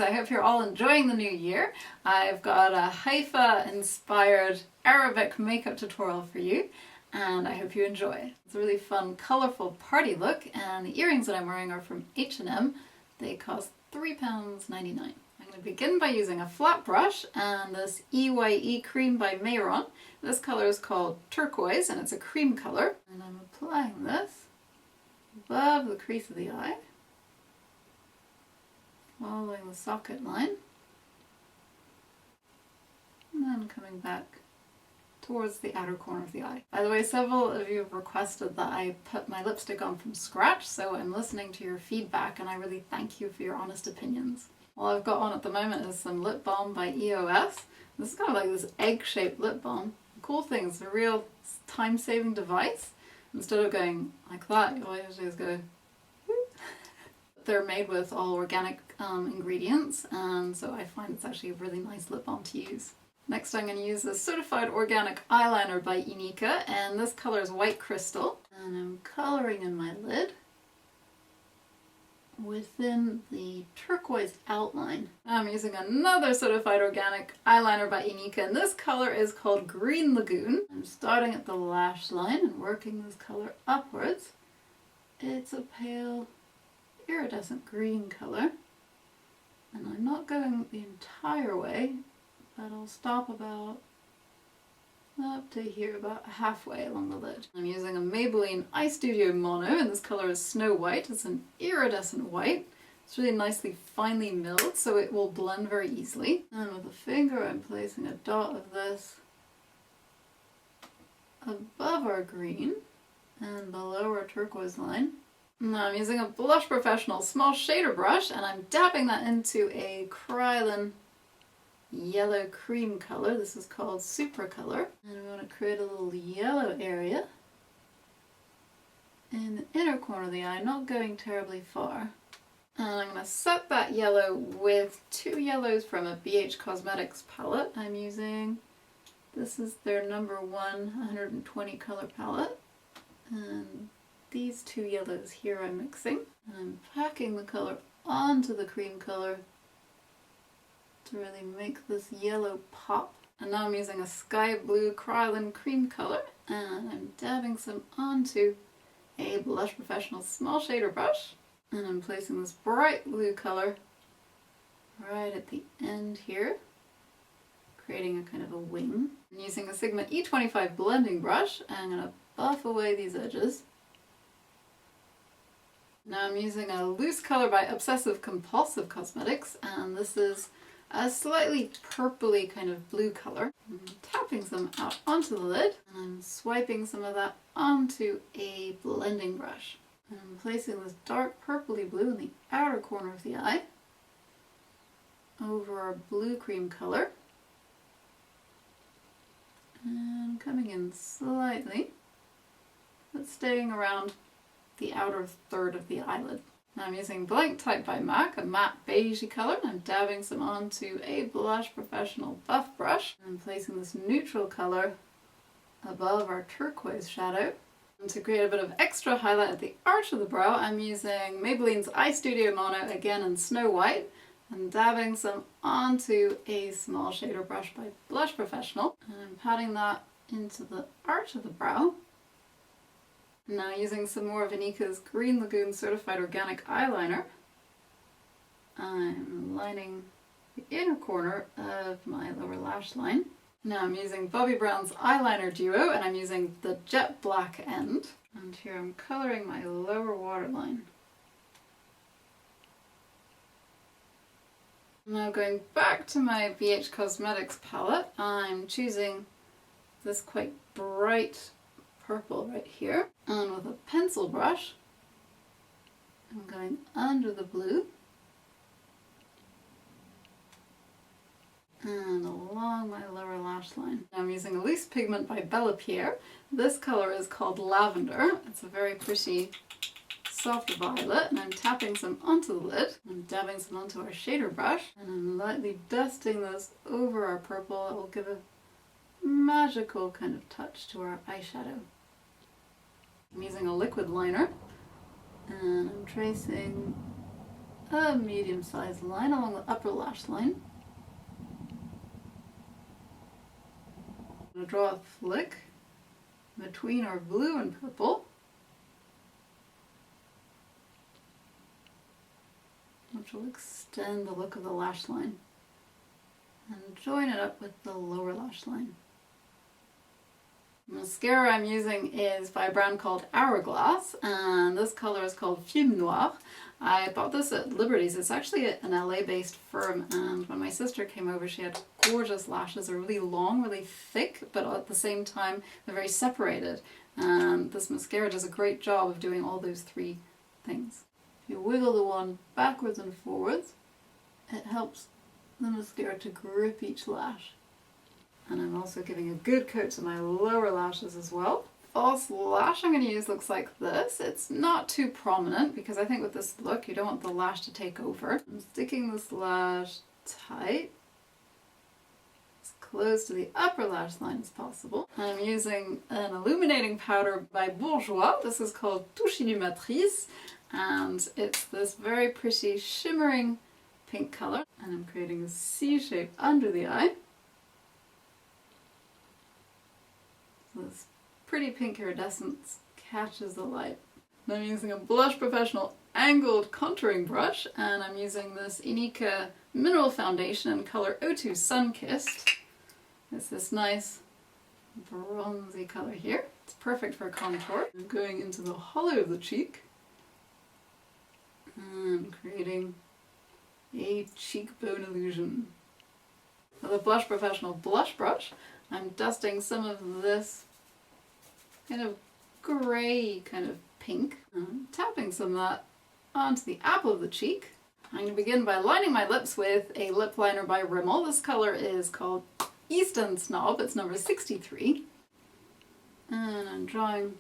I hope you're all enjoying the new year. I've got a Haifa inspired Arabic makeup tutorial for you and I hope you enjoy. It's a really fun, colourful party look, and the earrings that I'm wearing are from H&M. They cost £3.99. I'm going to begin by using a flat brush and this E.Y.E cream by Mehron. This colour is called Turqouoise and it's a cream colour. And I'm applying this above the crease of the eye, following the socket line, and then coming back towards the outer corner of the eye. By the way, several of you have requested that I put my lipstick on from scratch, so I'm listening to your feedback and I really thank you for your honest opinions. All I've got on at the moment is some lip balm by E.Y.E. This is kind of like this egg-shaped lip balm. The cool thing is, it's a real time-saving device. Instead of going like that, all you have to do is go whoop. They're made with all organic ingredients, and so I find it's actually a really nice lip balm to use. Next I'm going to use a certified organic eyeliner by Inika, and this colour is White Crystal. And I'm colouring in my lid within the turquoise outline. Now I'm using another certified organic eyeliner by Inika, and this colour is called Green Lagoon. I'm starting at the lash line and working this colour upwards. It's a pale iridescent green colour, and I'm not going the entire way, but I'll stop about up to here, about halfway along the lid. I'm using a Maybelline EyeStudio Mono, and this colour is Snow White. It's an iridescent white. It's really nicely finely milled, so it will blend very easily. And with a finger I'm placing a dot of this above our green and below our turquoise line. Now I'm using a Blush Professional small shader brush, and I'm dabbing that into a Kryolan yellow cream colour. This is called Supracolor, and we want to create a little yellow area in the inner corner of the eye, not going terribly far. And I'm going to set that yellow with two yellows from a BH Cosmetics palette. I'm using, this is their number 120 colour palette, and these two yellows here I'm mixing, and I'm packing the colour onto the cream colour to really make this yellow pop. And now I'm using a sky blue Kryolan cream colour, and I'm dabbing some onto a Blush Professional small shader brush, and I'm placing this bright blue colour right at the end here, creating a kind of a wing. I'm using a Sigma E25 blending brush, and I'm going to buff away these edges. Now I'm using a loose colour by Obsessive Compulsive Cosmetics, and this is a slightly purpley kind of blue colour. I'm tapping some out onto the lid, and I'm swiping some of that onto a blending brush. And I'm placing this dark purpley blue in the outer corner of the eye over our blue cream colour, and coming in slightly, but staying around the outer third of the eyelid. Now I'm using Blank Type by MAC, a matte beigey colour, and I'm dabbing some onto a Blush Professional buff brush. I'm placing this neutral colour above our turquoise shadow. And to create a bit of extra highlight at the arch of the brow, I'm using Maybelline's EyeStudio Mono, again in Snow White, and dabbing some onto a small shader brush by Blush Professional. And I'm patting that into the arch of the brow. Now using some more of Inika's Green Lagoon Certified Organic Eyeliner, I'm lining the inner corner of my lower lash line. Now I'm using Bobbi Brown's Eyeliner Duo, and I'm using the jet black end. And here I'm colouring my lower waterline. Now going back to my BH Cosmetics palette, I'm choosing this quite bright purple right here, and with a pencil brush I'm going under the blue and along my lower lash line. I'm using a loose pigment by Pierre. This colour is called Lavender. It's a very pretty soft violet, and I'm tapping some onto the lid. I'm dabbing some onto our shader brush, and I'm lightly dusting this over our purple. It will give a magical kind of touch to our eyeshadow. I'm using a liquid liner, and I'm tracing a medium-sized line along the upper lash line. I'm going to draw a flick between our blue and purple, which will extend the look of the lash line, and join it up with the lower lash line. The mascara I'm using is by a brand called Hourglass, and this color is called Film Noir. I bought this at Liberty's. It's actually an LA-based firm, and when my sister came over, she had gorgeous lashes. They're really long, really thick, but at the same time they're very separated. And this mascara does a great job of doing all those three things. If you wiggle the wand backwards and forwards, it helps the mascara to grip each lash. And I'm also giving a good coat to my lower lashes as well. False lash I'm going to use looks like this. It's not too prominent because I think with this look you don't want the lash to take over. I'm sticking this lash tight, as close to the upper lash line as possible. I'm using an illuminating powder by Bourjois. This is called Touche Illumatrice, and it's this very pretty shimmering pink color. And I'm creating a C shape under the eye. So this pretty pink iridescence catches the light. And I'm using a Blush Professional angled contouring brush, and I'm using this Inika mineral foundation in color 02 Sunkissed. It's this nice bronzy color here. It's perfect for contour. I'm going into the hollow of the cheek and creating a cheekbone illusion. With a Blush Professional blush brush, I'm dusting some of this kind of grey kind of pink, and tapping some of that onto the apple of the cheek. I'm going to begin by lining my lips with a lip liner by Rimmel. This colour is called East End Snob. It's number 63. And I'm drawing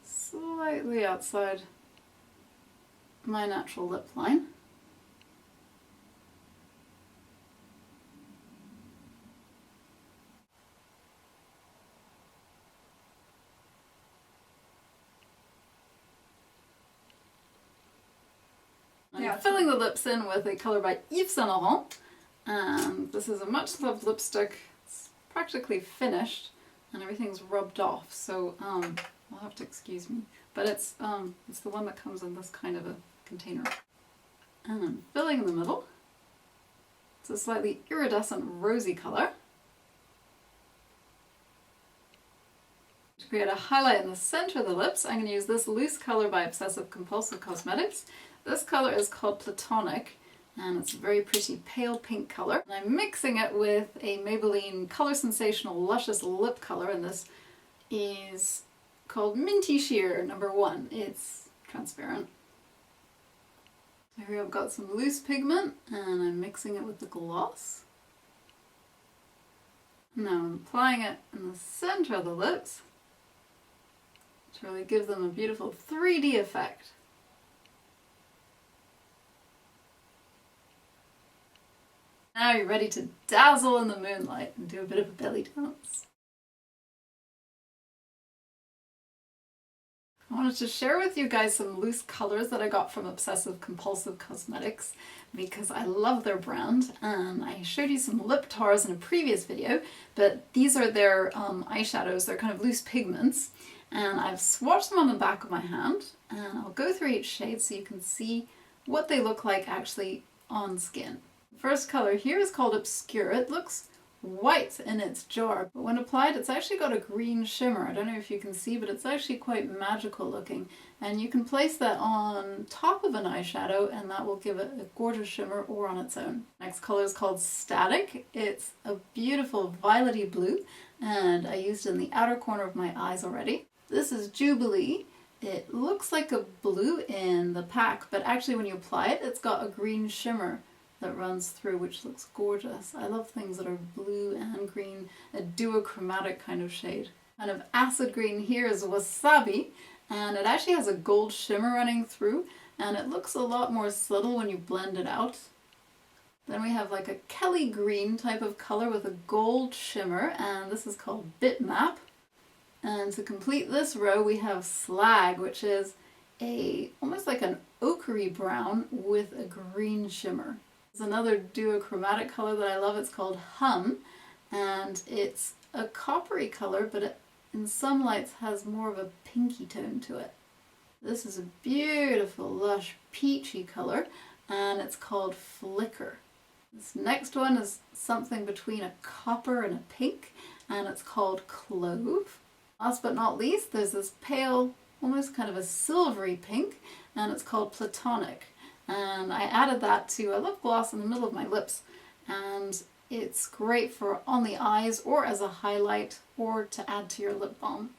slightly outside my natural lip line. I'm filling the lips in with a colour by Yves Saint Laurent, and this is a much loved lipstick. It's practically finished and everything's rubbed off, so you'll have to excuse me. But it's the one that comes in this kind of a container. And I'm filling in the middle. It's a slightly iridescent rosy colour. To create a highlight in the centre of the lips, I'm going to use this loose colour by Obsessive Compulsive Cosmetics. This colour is called Platonic, and it's a very pretty pale pink colour. And I'm mixing it with a Maybelline Colour Sensational Luscious lip colour, and this is called Minty Sheer number 1. It's transparent. So here I've got some loose pigment, and I'm mixing it with the gloss. Now I'm applying it in the centre of the lips to really give them a beautiful 3D effect. Now you're ready to dazzle in the moonlight and do a bit of a belly dance. I wanted to share with you guys some loose colours that I got from Obsessive Compulsive Cosmetics because I love their brand, and I showed you some lip tars in a previous video, but these are their eyeshadows. They're kind of loose pigments, and I've swatched them on the back of my hand, and I'll go through each shade so you can see what they look like actually on skin. First colour here is called Obscure. It looks white in its jar, but when applied it's actually got a green shimmer. I don't know if you can see, but it's actually quite magical looking, and you can place that on top of an eyeshadow and that will give it a gorgeous shimmer, or on its own. Next colour is called Static. It's a beautiful violety blue, and I used it in the outer corner of my eyes already. This is Jubilee. It looks like a blue in the pack, but actually when you apply it, it's got a green shimmer that runs through, which looks gorgeous. I love things that are blue and green, a duochromatic kind of shade. Kind of acid green here is Wasabi, and it actually has a gold shimmer running through, and it looks a lot more subtle when you blend it out. Then we have like a Kelly green type of color with a gold shimmer, and this is called Bitmap. And to complete this row we have Slag, which is almost like an ochre brown with a green shimmer. There's another duochromatic color that I love. It's called Hum, and it's a coppery color, but it, in some lights, has more of a pinky tone to it. This is a beautiful, lush, peachy color, and it's called Flicker. This next one is something between a copper and a pink, and it's called Clove. Last but not least, there's this pale, almost kind of a silvery pink, and it's called Platonic. And I added that to a lip gloss in the middle of my lips, and it's great for on the eyes or as a highlight or to add to your lip balm.